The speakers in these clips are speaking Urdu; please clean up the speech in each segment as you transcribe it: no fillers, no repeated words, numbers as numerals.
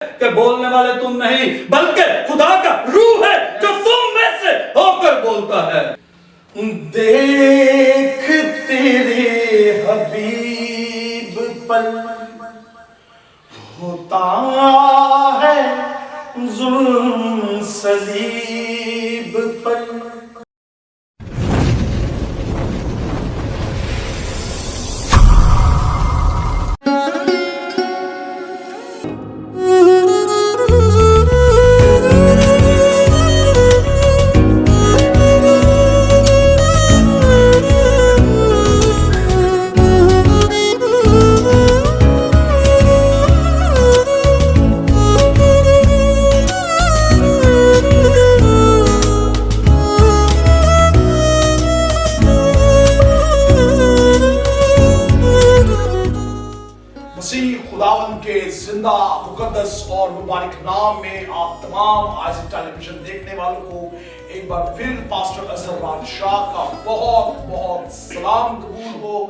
کہ بولنے والے تم نہیں بلکہ خدا کا روح ہے جو تم میں سے ہو کر بولتا ہے۔ دیکھ تیرے حبیب پر ہوتا ہے ظلم صلیب پر۔ مسیح خداوند کے زندہ مقدس اور مبارک نام میں آپ تمام آج ٹیلی ویژن دیکھنے والوں کو ایک بار پھر پاسٹر اظہر رات شاہ کا بہت بہت سلام قبول ہو۔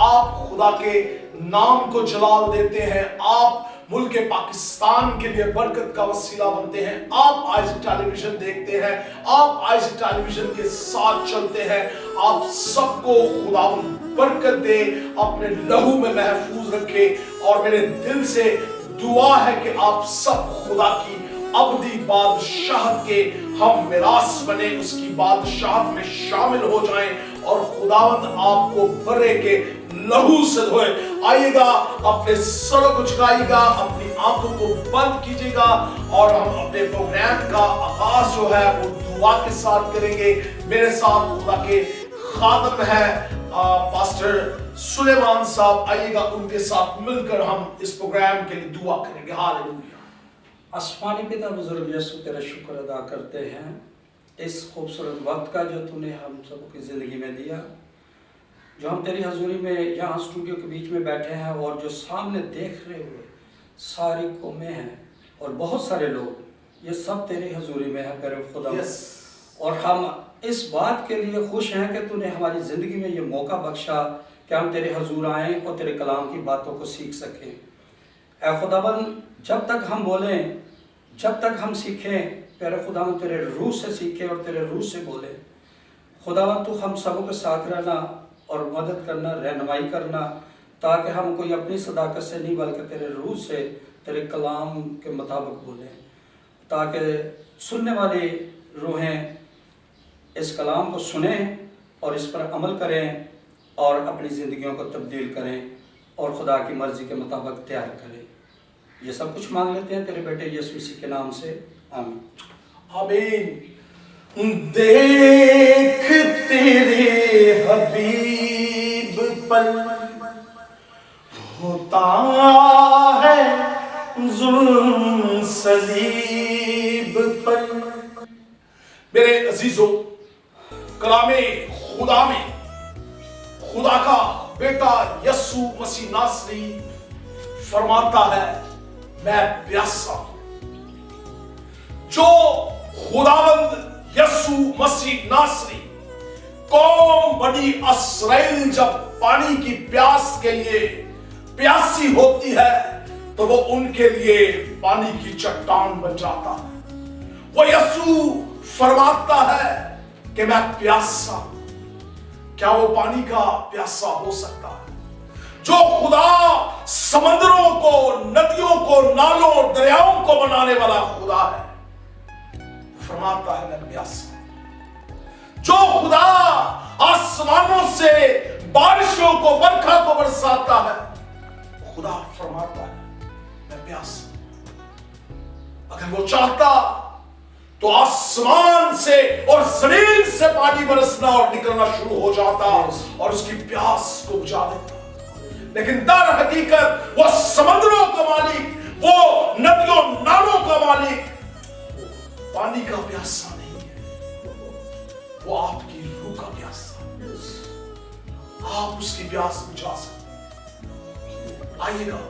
آپ خدا کے نام کو جلال دیتے ہیں، آپ ملک پاکستان کے لیے برکت کا وسیلہ بنتے ہیں، آپ آج ٹیلی ویژن دیکھتے ہیں، آپ آج ٹیلی ویژن کے ساتھ چلتے ہیں۔ آپ سب کو خداوند برکت دے، اپنے لہو میں محفوظ رکھے، اور میرے دل سے دعا ہے کہ آپ سب خدا کی ابدی بادشاہت کے ہم میراث بنے، اس کی بادشاہت میں شامل ہو جائیں، اور خداوند آپ کو برے کے لہو سے دھوئے۔ آئیے گا، اپنے سروں کو جھکائیے گا، اپنی آنکھوں کو بند کیجیے گا، اور ہم اپنے پروگرام کا آغاز جو ہے وہ دعا کے ساتھ کریں گے۔ میرے ساتھ خدا کے خادم ہے پاسٹر سلیمان صاحب، آئیے گا ان کے ساتھ مل کر ہم اس پروگرام کے لیے دعا کریں گے۔ ہاللیلویا۔ آسمانی پتا بزرگ یسوع تیرا شکر ادا کرتے ہیں اس خوبصورت وقت کا جو تو نے ہم سب کی زندگی میں دیا، جو ہم تیری حضوری میں یہاں اسٹوڈیو کے بیچ میں بیٹھے ہیں، اور جو سامنے دیکھ رہے ہوئے ساری قومیں ہیں اور بہت سارے لوگ، یہ سب تیری حضوری میں ہیں پیارے خدا۔ اور ہم اس بات کے لیے خوش ہیں کہ تو نے ہماری زندگی میں یہ موقع بخشا کہ ہم تیرے حضور آئیں اور تیرے کلام کی باتوں کو سیکھ سکیں۔ اے خداوند، جب تک ہم بولیں، جب تک ہم سیکھیں، پیارے خداوند تیرے روح سے سیکھیں اور تیرے روح سے بولیں۔ خداوند تو ہم سبوں کے ساتھ رہنا اور مدد کرنا، رہنمائی کرنا، تاکہ ہم کوئی اپنی صداقت سے نہیں بلکہ تیرے روح سے تیرے کلام کے مطابق بولیں، تاکہ سننے والی روحیں اس کلام کو سنیں اور اس پر عمل کریں اور اپنی زندگیوں کو تبدیل کریں اور خدا کی مرضی کے مطابق تیار کریں۔ یہ سب کچھ مانگ لیتے ہیں تیرے بیٹے یسوع مسیح کے نام سے، آمین۔ آمین۔ دیکھ تیرے حبیب پر ہوتا ہے ظلم صلیب پر۔ میرے عزیزو، کلام خدا میں خدا کا بیٹا یسوع مسیح ناصری فرماتا ہے، میں پیاسا ہوں۔ جو خداوند یسوع مسیح ناصری قوم بنی اسرائیل جب پانی کی پیاس کے لیے پیاسی ہوتی ہے تو وہ ان کے لیے پانی کی چٹان بن جاتا ہے۔ وہ یسوع فرماتا ہے کہ میں پیاسا ہوں۔ کیا وہ پانی کا پیاسا ہو سکتا ہے؟ جو خدا سمندروں کو، ندیوں کو، نالوں، دریاؤں کو بنانے والا خدا ہے، فرماتا ہے میں پیاسا ہوں۔ جو خدا آسمانوں سے بارشوں کو، برکھا کو برساتا ہے، خدا فرماتا ہے میں پیاسا ہوں۔ اگر وہ چاہتا تو آسمان سے اور زمین سے پانی برسنا اور نکلنا شروع ہو جاتا اور اس کی پیاس کو بجھا دیتا، لیکن در حقیقت وہ سمندروں کا مالک، وہ ندیوں نالوں کا مالک پانی کا پیاسا نہیں ہے، وہ آپ کی روح کا پیاسا ہے۔ آپ اس کی پیاس بجھا سکتے ہیں۔ آئیے گا،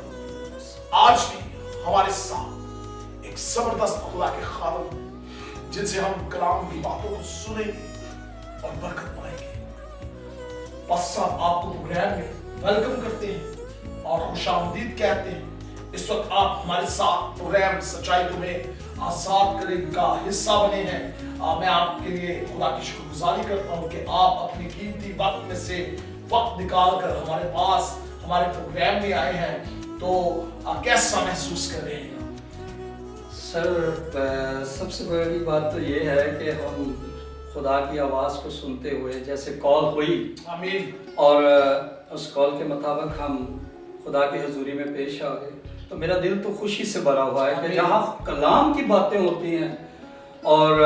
آج بھی ہمارے ساتھ ایک زبردست خدا کے خادم جن سے ہم کلام کی باتوں کو سنیں گے اور برکت پائیں گے۔ پاس صاحب آپ کو پروگرام میں ویلکم کرتے ہیں اور خوش آمدید کہتے ہیں۔ اس وقت آپ ہمارے ساتھ پروگرام سچائی تمہیں آزاد کرے کا حصہ بنے ہیں. میں آپ کے لیے خدا کی شکر گزاری کرتا ہوں کہ آپ اپنی قیمتی وقت میں سے وقت نکال کر ہمارے پاس ہمارے پروگرام میں آئے ہیں. تو کیسا محسوس کر رہے ہیں؟ سر سب سے بڑی بات تو یہ ہے کہ ہم خدا کی آواز کو سنتے ہوئے جیسے کال ہوئی آمین اور اس کال کے مطابق ہم خدا کی حضوری میں پیش آ گئے تو میرا دل تو خوشی سے بھرا ہوا ہے کہ جہاں کلام کی باتیں ہوتی ہیں اور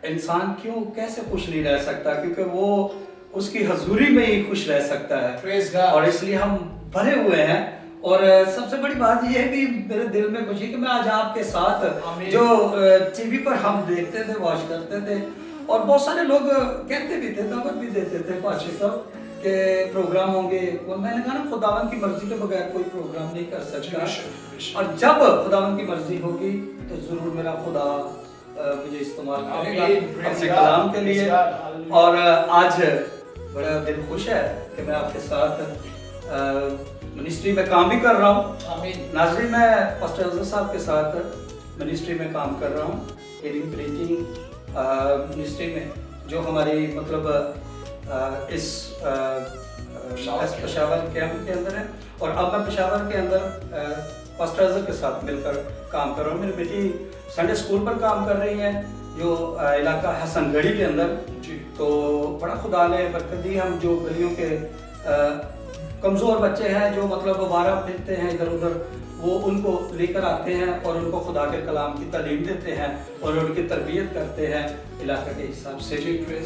انسان کیوں کیسے خوش نہیں رہ سکتا کیونکہ وہ اس کی حضوری میں ہی خوش رہ سکتا ہے اور اس لیے ہم بھرے ہوئے ہیں. اور سب سے بڑی بات یہ ہے کہ میرے دل میں خوشی کہ میں آج آپ کے ساتھ جو ٹی وی پر ہم دیکھتے تھے واچ کرتے تھے اور بہت سارے لوگ کہتے بھی تھے دعوت بھی دیتے تھے پاشی صاحب کہ پروگرام ہوں گے. میں نے کہا نا خداوند کی مرضی کے بغیر کوئی پروگرام نہیں کر سکتا اور جب خداوند کی مرضی ہوگی تو ضرور میرا خدا مجھے استعمال کرے گا اپنے کلام کے لیے. اور آج بڑا دل خوش ہے کہ میں آپ کے ساتھ منسٹری میں کام بھی کر رہا ہوں. ناظرین میں پاسٹر افضل صاحب کے ساتھ منسٹری میں کام کر رہا ہوں ہیلنگ پریچنگ منسٹری میں جو ہماری مطلب اس پشاور کیمپ کے اندر ہے. اور اب میں پشاور کے اندر پاسٹر افضل کے ساتھ مل کر کام کر رہا ہوں. میری بیٹی سنڈے اسکول پر کام کر رہی ہے جو علاقہ حسن گڑھی کے اندر. تو بڑا خدا نے برکت دی. ہم جو گلیوں کے کمزور بچے ہیں جو مطلب وارہ پھرتے ہیں ادھر ادھر وہ ان کو لے کر آتے ہیں اور ان کو خدا کے کلام کی تعلیم دیتے ہیں اور ان کی تربیت کرتے ہیں علاقے کے حساب سے.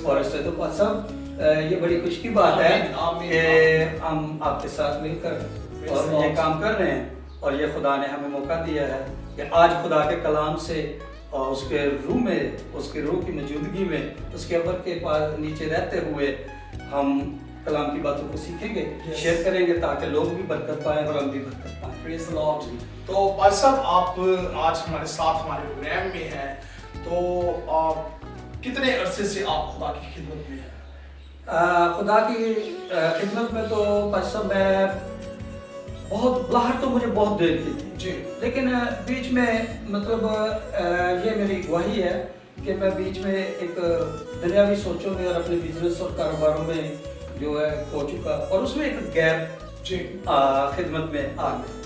اور اس سے تو سب یہ بڑی خوش کی بات ہے کہ ہم آپ کے ساتھ مل کر اور یہ کام کر رہے ہیں اور یہ خدا نے ہمیں موقع دیا ہے کہ آج خدا کے کلام سے اور اس کے روح میں اس کی روح کی موجودگی میں اس کے ابر کے پاس نیچے رہتے ہوئے ہم کلام کی باتوں کو سیکھیں گے شیئر کریں گے تاکہ لوگ بھی برکت پائیں اور ہم بھی برکت پائیں. پریز دی لارڈ. تو بھائی صاحب آپ آج ہمارے ساتھ ہمارے پروگرام میں ہیں تو کتنے عرصے سے آپ خدا کی خدمت میں ہیں؟ خدا کی خدمت میں تو بھائی صاحب میں بہت باہر تو مجھے بہت دیر کی تھی لیکن بیچ میں مطلب یہ میری گواہی ہے کہ میں بیچ میں ایک دنیاوی سوچوں میں اور اپنے بزنس اور کاروباروں میں جو ہے ہو چکا اور اس میں ایک گیپ خدمت میں آ گیا.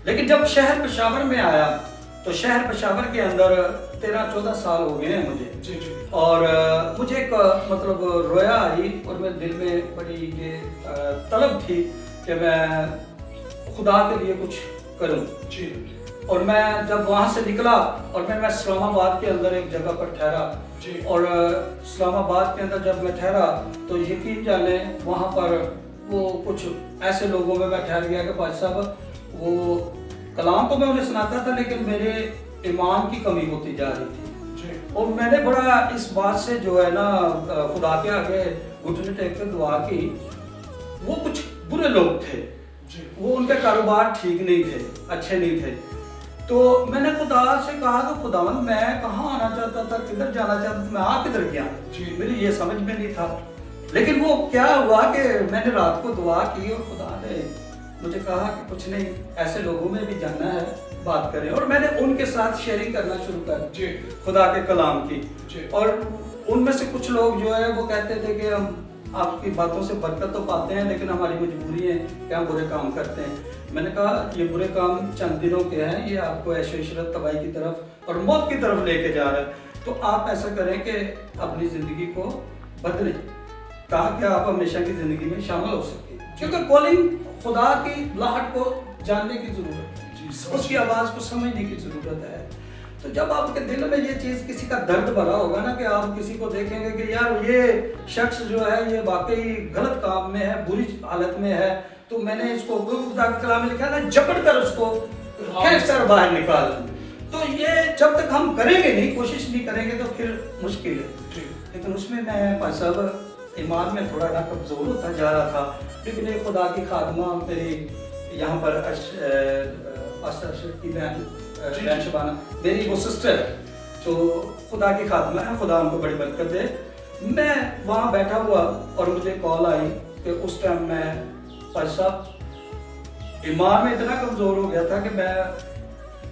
لیکن جب شہر پشاور میں آیا تو شہر پشاور کے اندر 13-14 سال ہو گئے ہیں مجھے. اور مجھے ایک مطلب رویا آئی اور میرے دل میں بڑی یہ طلب تھی کہ میں خدا کے لیے کچھ کروں. اور میں جب وہاں سے نکلا اور میں اسلام آباد کے اندر ایک جگہ پر ٹھہرا اور اسلام آباد کے اندر جب میں ٹھہرا تو یقین جانے وہاں پر وہ کچھ ایسے لوگوں میں ٹھہر گیا کہ بھائی صاحب وہ کلام تو میں انہیں سناتا تھا لیکن میرے ایمان کی کمی ہوتی جا رہی تھی. اور میں نے بڑا اس بات سے جو ہے نا خدا کے آگے گھٹنے ٹیک کے دعا کی. وہ کچھ برے لوگ تھے وہ ان کے کاروبار ٹھیک نہیں تھے اچھے نہیں تھے. تو میں نے خدا سے کہا کہ خداوند میں کہاں آنا چاہتا تھا کدھر جانا چاہتا تھا میں آ کدھر گیا میری یہ سمجھ میں نہیں تھا. لیکن وہ کیا ہوا کہ میں نے رات کو دعا کی اور خدا نے مجھے کہا کہ کچھ نہیں ایسے لوگوں میں بھی جانا ہے بات کریں. اور میں نے ان کے ساتھ شیئرنگ کرنا شروع کر خدا کے کلام کی. اور ان میں سے کچھ لوگ جو ہے وہ کہتے تھے کہ ہم آپ کی باتوں سے برکت تو پاتے ہیں لیکن ہماری مجبوری ہے کہ ہم برے کام کرتے ہیں. میں نے کہا یہ برے کام چند دنوں کے ہیں یہ آپ کو عیش و عشرت تباہی کی طرف اور موت کی طرف لے کے جا رہا ہے. تو آپ ایسا کریں کہ اپنی زندگی کو بدلیں تاکہ آپ ہمیشہ کی زندگی میں شامل ہو سکیں. کیونکہ کالنگ خدا کی لاہٹ کو جاننے کی ضرورت ہے اس کی آواز کو سمجھنے کی ضرورت ہے. تو جب آپ کے دل میں یہ چیز کسی کا درد بھرا ہوگا نا کہ آپ کسی کو دیکھیں گے کہ یار یہ شخص جو ہے یہ واقعی غلط کام میں ہے بری حالت میں ہے تو میں نے اس کو خدا کے کلام میں لکھا نا جپٹ کر اس کو کھینچ کر باہر نکال. تو یہ جب تک ہم کریں گے نہیں کوشش نہیں کریں گے تو پھر مشکل ہے. لیکن اس میں بھائی صاحب ایمان میں تھوڑا سا کمزور ہوتا جا رہا تھا. لیکن ایک خدا کی خادمہ میری یہاں پر پاسٹر اشرف کی بہن شبانہ میری وہ سسٹر ہے تو خدا کی خادمہ ہے خدا ان کو بڑی برکت دے. میں وہاں بیٹھا ہوا اور مجھے کال آئی کہ اس ٹائم میں بھائی صاحب ایمان میں اتنا کمزور ہو گیا تھا کہ میں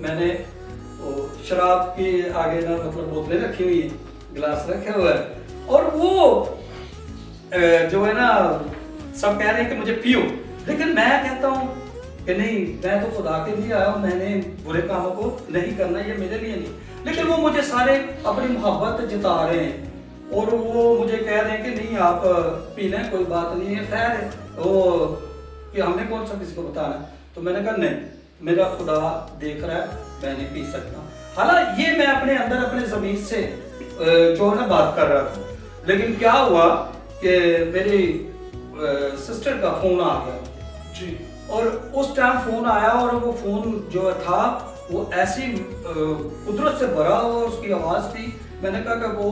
میں نے شراب کی آگے نا مطلب بوتلیں رکھی ہوئی ہیں, گلاس رکھے ہوئے ہیں, اور وہ جو ہے نا سب کہہ رہے ہیں کہ مجھے پیو, لیکن میں کہتا ہوں کہ نہیں, میں تو خدا کے لیے آیا ہوں, میں نے برے کاموں کو نہیں کرنا, یہ میرے لیے نہیں. لیکن وہ مجھے سارے اپنی محبت جتا رہے ہیں اور وہ مجھے کہہ رہے ہیں کہ نہیں آپ پی لیں, کوئی بات نہیں ہے, خیر ہے, وہ کہ ہم نے کون سا کسی کو بتانا. تو میں نے کہا نہیں, میرا خدا دیکھ رہا ہے, میں نہیں پی سکتا. حالانکہ یہ میں اپنے اندر اپنے ضمیر سے جو ہے نا بات کر رہا تھا. لیکن کیا ہوا کہ میری سسٹر کا فون آ گیا جی, اور اس ٹائم فون آیا اور وہ فون جو تھا وہ ایسی قدرت سے بھرا ہوا اس کی آواز تھی. میں نے کہا کہ وہ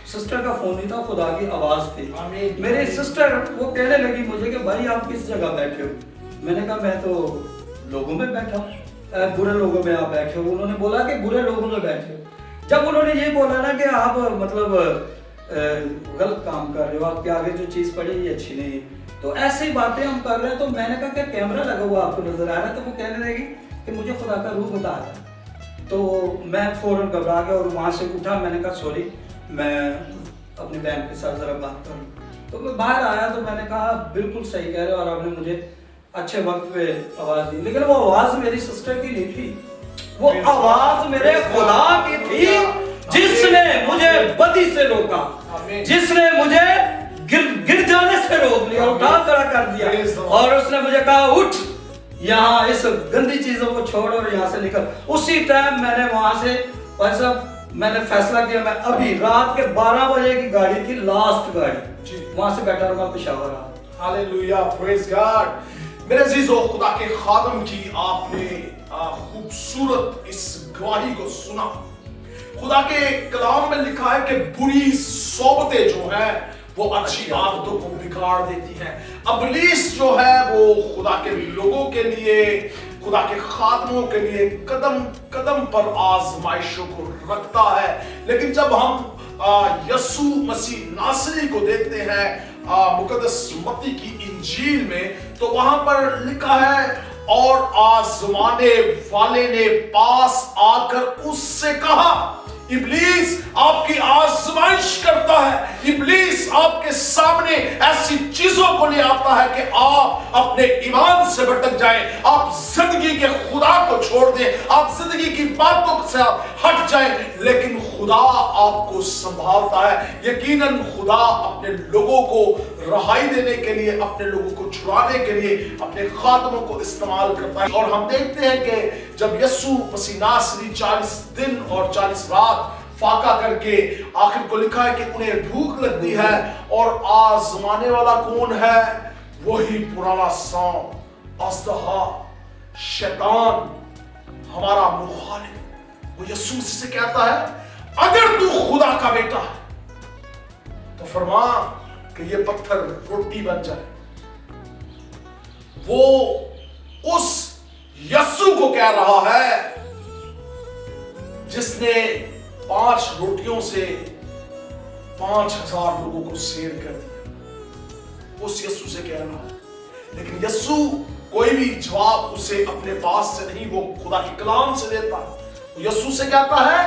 سسٹر کا فون نہیں تھا, خدا کی آواز تھی. میری سسٹر وہ کہنے لگی مجھے کہ بھائی آپ کس جگہ بیٹھے ہو. میں نے کہا میں تو لوگوں میں بیٹھا ہوں. برے لوگوں میں آپ بیٹھے ہو. انہوں نے بولا کہ برے لوگوں میں بیٹھے ہو. جب انہوں نے یہ بولا نا کہ آپ مطلب غلط کام کر رہے ہو, آپ کے آگے جو چیز پڑی یہ اچھی نہیں, تو ایسی باتیں ہم کر رہے ہیں. تو میں نے کہا کہ کیمرہ لگا ہوا آپ کو نظر آ رہا ہے. تو وہ کہنے لگی کہ مجھے خدا کا روح بتا رہا ہے. تو میں فوراً گھبرا گیا اور وہاں سے اٹھا. میں نے کہا سوری, میں اپنی بہن کے ساتھ ذرا بات کروں. تو میں باہر آیا تو میں نے کہا بالکل صحیح کہہ رہے ہو, اور آپ نے مجھے اچھے وقت پہ آواز دی. لیکن وہ آواز میری سسٹر کی نہیں تھی, وہ آواز میرے خدا کی تھی, جس نے مجھے بدی سے روکا, جس نے مجھے گر جانے سے روک لیا, اٹھا کھڑا کر دیا, اور اس نے مجھے کہا اٹھ, یہاں اس گندی چیزوں کو چھوڑ اور یہاں سے نکل. اسی ٹائم میں نے وہاں سے بھائی صاحب میں نے فیصلہ کیا, میں ابھی رات کے 12 بجے کی گاڑی تھی, لاسٹ گاڑی, وہاں سے بیٹھا رہا پشاور آ. ہاللیلویا, پریز گاڈ. میرے عزیزو, خدا کے خادم کی آپ نے خوبصورت اس گواہی کو سنا. خدا کے کلام میں لکھا ہے کہ بری صحبتیں جو ہیں وہ اچھی عادتوں کو بگاڑ دیتی ہیں. ابلیس جو ہے وہ خدا کے لوگوں کے لیے, خدا کے خادموں کے لیے قدم قدم پر آزمائشوں کو رکھتا ہے. لیکن جب ہم یسوع مسیح ناصری کو دیکھتے ہیں مقدس متی کی انجیل میں, تو وہاں پر لکھا ہے اور آزمانے والے نے پاس آ کر اس سے کہا. ابلیس آپ کی آزمائش کرتا ہے, ابلیس آپ کے سامنے ایسی چیزوں کو لے آتا ہے کہ آپ اپنے ایمان سے بھٹک جائیں, آپ زندگی کے خدا کو چھوڑ دیں, آپ زندگی کی باتوں سے آپ ہٹ جائیں. لیکن خدا آپ کو سنبھالتا ہے. یقیناً خدا اپنے لوگوں کو رہائی دینے کے لیے, اپنے لوگوں کو چھڑانے کے لیے اپنے خادموں کو استعمال کرتا ہے. اور ہم دیکھتے ہیں کہ جب یسوع مسیح ناصری 40 دن اور 40 رات فاقہ کر کے آخر کو لکھا ہے کہ انہیں بھوک لگتی ہے, اور آزمانے والا کون ہے؟ وہی پرانا سام, اژدہا, شیطان, ہمارا مخالف. وہ یسوع مسیح سے کہتا ہے اگر تو خدا کا بیٹا ہے تو فرما کہ یہ پتھر روٹی بن جائے. وہ اس یسوع کو کہہ رہا ہے جس نے 5 روٹیوں سے 5000 لوگوں کو سیر کر دیا. اس یسوع سے کہہ رہا ہے. لیکن یسوع کوئی بھی جواب اسے اپنے پاس سے نہیں, وہ خدا کے کلام سے دیتا. یسوع سے کہتا ہے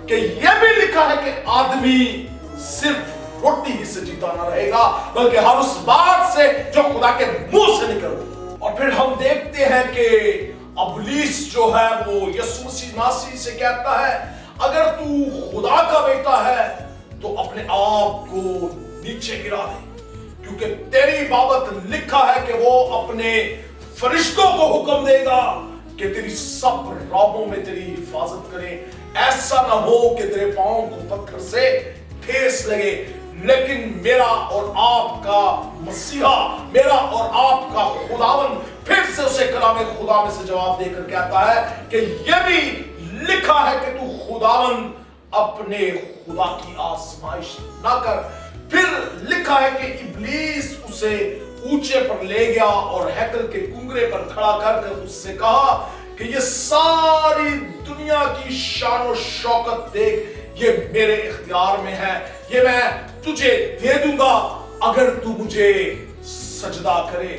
کہ یہ بھی لکھا ہے کہ آدمی صرف روٹی ہی سے جیتا نہ رہے گا, بلکہ ہر اس بات سے جو خدا کے منہ سے نکلتی. اور پھر ہم دیکھتے ہیں کہ ابلیس جو ہے وہ یسوع مسیح ناصری سے کہتا ہے اگر تو خدا کا بیٹا ہے تو اپنے آپ کو نیچے گرا دے, کیونکہ تیری بابت لکھا ہے کہ وہ اپنے فرشتوں کو حکم دے گا کہ تیری سب راہوں میں تیری حفاظت کریں, ایسا نہ ہو کہ تیرے پاؤں کو پتھر سے ٹھیس لگے. لیکن میرا اور آپ کا مسیحا, میرا اور آپ کا خداوند پھر سے اسے کلام خدا میں سے جواب دے کر کہتا ہے کہ یہ بھی لکھا ہے کہ تو خداوند اپنے خدا کی آزمائش نہ کر. پھر لکھا ہے کہ ابلیس اسے اونچے پر لے گیا اور ہیکل کے کنگرے پر کھڑا کر کر اس سے کہا کہ یہ ساری دنیا کی شان و شوکت دیکھ, یہ میرے اختیار میں ہے, یہ میں تجھے دے دوں گا اگر تو مجھے سجدہ کرے.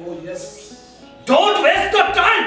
Oh yes. Don't waste your time.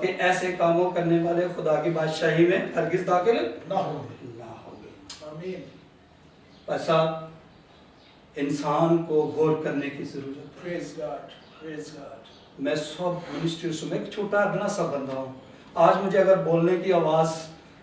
کہ ایسے کاموں کرنے والے خدا کی بادشاہی میں ہرگز داخل نہ ہوں گے. ایسا انسان کو غور کرنے کی ضرورت ہے. Praise God. Praise God. میں سب منسٹری سے میں ایک چھوٹا ادنا سا بندہ ہوں. آج مجھے اگر بولنے کی آواز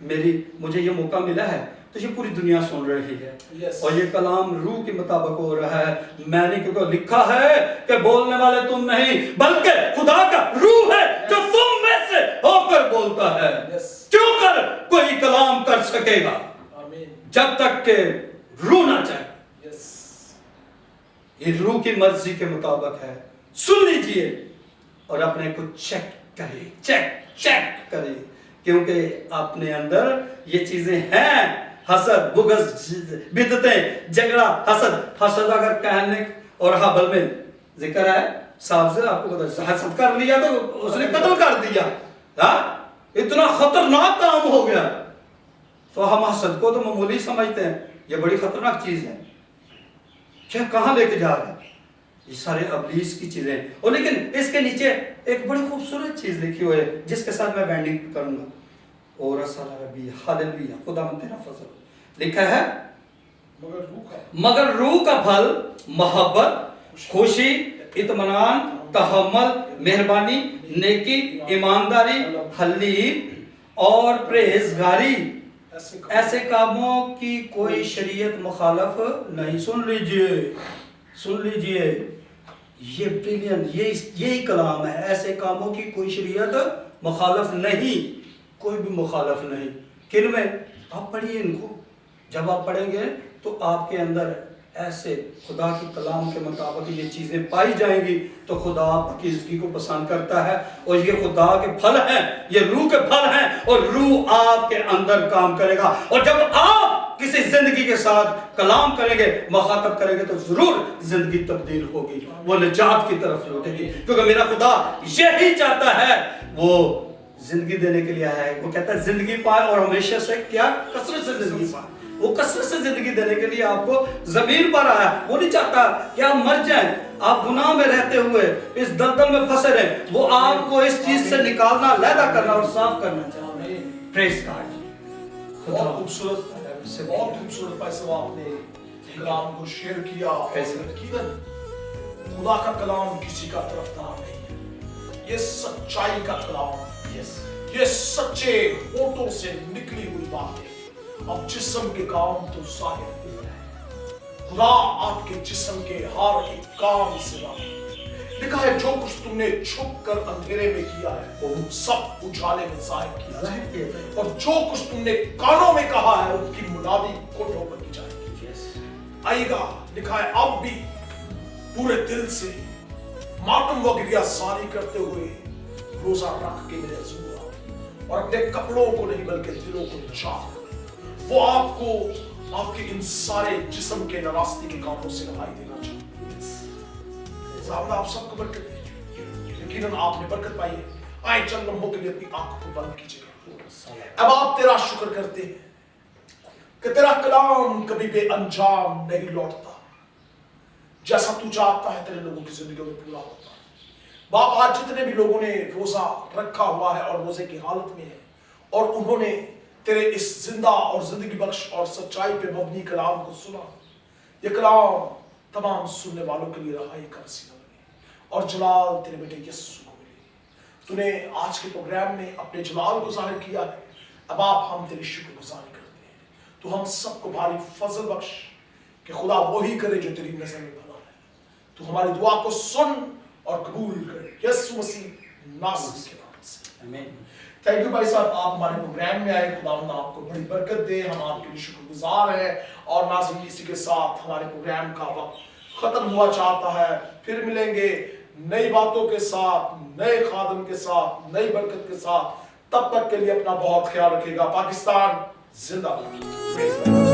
مجھے یہ موقع ملا ہے تو یہ پوری دنیا سن رہی ہے. Yes. اور یہ کلام روح کے مطابق ہو رہا ہے. میں نے کیونکہ لکھا ہے کہ بولنے والے تم نہیں بلکہ خدا کا روح ہے جو تم میں سے ہو کر بولتا ہے. Yes. کیوں کر کوئی کلام کر سکے گا Amen. جب تک کہ روح نہ چاہے. Yes. یہ روح کی مرضی کے مطابق ہے. سن لیجئے اور اپنے کو چیک کرے کیونکہ اپنے اندر یہ چیزیں ہیں. حسد، بغض، بدعتیں، جھگڑا، حسد اگر کہنے اور حابل میں ذکر ہے صاحب سے آپ کو پتہ حسد کر لیا تو اس نے قتل کر دیا. اتنا خطرناک کام ہو گیا. تو ہم حسد کو تو معمولی سمجھتے ہیں. یہ بڑی خطرناک چیز ہے. کیا کہاں لے کے جا رہا ہے؟ یہ سارے ابلیس کی چیزیں. اور لیکن اس کے نیچے ایک بڑی خوبصورت چیز لکھی ہوئی ہے جس کے ساتھ میں بینڈنگ کروں گا. اور رسول ربی ہاللویہ خدا من تیرا فضل. لکھا ہے مگر روح کا پھل محبت، خوشی، اطمینان، تحمل، مہربانی، نیکی، ایمانداری، حلیم اور پرہیزگاری. ایسے کاموں کی کوئی شریعت مخالف نہیں. سن لیجئے یہ بریلینٹ یہی کلام ہے. ایسے کاموں کی کوئی شریعت مخالف نہیں. کوئی بھی مخالف نہیں. کن میں؟ آپ پڑھیے ان کو. جب آپ پڑھیں گے تو آپ کے اندر ایسے خدا کی کلام کے مطابق یہ چیزیں پائی جائیں گی تو خدا پاکیزگی کو پسند کرتا ہے. اور یہ خدا کے پھل ہیں، یہ روح کے پھل ہیں اور روح آپ کے اندر کام کرے گا. اور جب آپ کسی زندگی کے ساتھ کلام کریں گے، مخاطب کریں گے تو ضرور زندگی تبدیل ہوگی، وہ نجات کی طرف لوٹے گی. کیونکہ میرا خدا یہی چاہتا ہے. وہ زندگی دینے کے لیے آیا ہے. وہ کہتا ہے زندگی پائے اور ہمیشہ سے کیا؟ کثرت سے زندگی پائے. وہ کثرت سے زندگی دینے کے لیے آپ کو زمین پر آیا. وہ نہیں چاہتا کہ آپ مر جائیں، آپ گناہ میں رہتے ہوئے اس دلدل میں پھنسے رہیں. وہ آپ کو اس چیز سے نکالنا، علیحدہ کرنا اور صاف کرنا چاہتا ہے. پریز گاڈ. بہت خوبصورت بھائی صاحب آپ نے کلام کو شیئر کیا. خدا کا کلام کسی کا طرفدار نہیں ہے. یہ سچائی کا کلام ہے. یہ سچے ہونٹوں سے نکلی ہوئی بات ہے. اب جسم کے کام تو ظاہر ہو رہے ہیں. خدا آپ کے جسم کے ہر ایک کام سے واقف. لکھا ہے جو کچھ تم نے چھپ کر اندھیرے میں کیا ہے وہ سب اجالے میں ظاہر کیا جائے. اور جو کچھ تم نے کانوں میں کہا ہے ان کی منادی کھوٹوں پر کی جائے گی. آئے گا. لکھا ہے اب بھی پورے دل سے ماتم و گریہ ساری کرتے ہوئے روزہ رکھ کے میرے حضور اور اپنے کپڑوں کو نہیں بلکہ دلوں کو چاک. وہ آپ کو آپ کے ان سارے جسم کے ناراستی کے کاموں سے رہائی دینا چاہتے ہیں. آپ سب کو برکت دیں. یقیناً آپ نے برکت پائی ہے. آئے چند لمحوں کے لیے اپنی آنکھ کو بند کیجیے. اب آپ تیرا شکر کرتے ہیں کہ تیرا کلام کبھی بے انجام نہیں لوٹتا. جیسا تو چاہتا ہے تیرے لوگوں کی زندگیوں میں پورا ہوتا ہے. باپ آج جتنے بھی لوگوں نے روزہ رکھا ہوا ہے اور روزے کی حالت میں ہے اور انہوں نے تیرے اس زندہ اور زندگی بخش اور سچائی پہ مبنی کلام کو سنا، یہ کلام تمام سننے والوں کے لیے رہائی کا وسیلہ بنے اور جلال تیرے بیٹے یسوع کو ملے. تو نے آج کے پروگرام میں اپنے جلال کو ظاہر کیا ہے. اب آپ ہم تیری شکر گزاری کرتے ہیں. تو ہم سب کو بھاری فضل بخش کہ خدا وہی کرے جو تیری نظر میں بھلا ہے. تو ہماری دعا کو سن اور قبول کرے یسوع مسیح ناصر کے نام سے. آمین. تھینک یو بھائی صاحب، آپ ہمارے پروگرام میں آئے. خداوند آپ کو بڑی برکت دے. ہم آپ کے لیے شکر گزار ہیں. اور ناظرین اسی کے ساتھ ہمارے پروگرام کا وقت ختم ہوا چاہتا ہے. پھر ملیں گے نئی باتوں کے ساتھ، نئے خادم کے ساتھ، نئی برکت کے ساتھ. تب تک کے لیے اپنا بہت خیال رکھیے گا. پاکستان زندہ باد.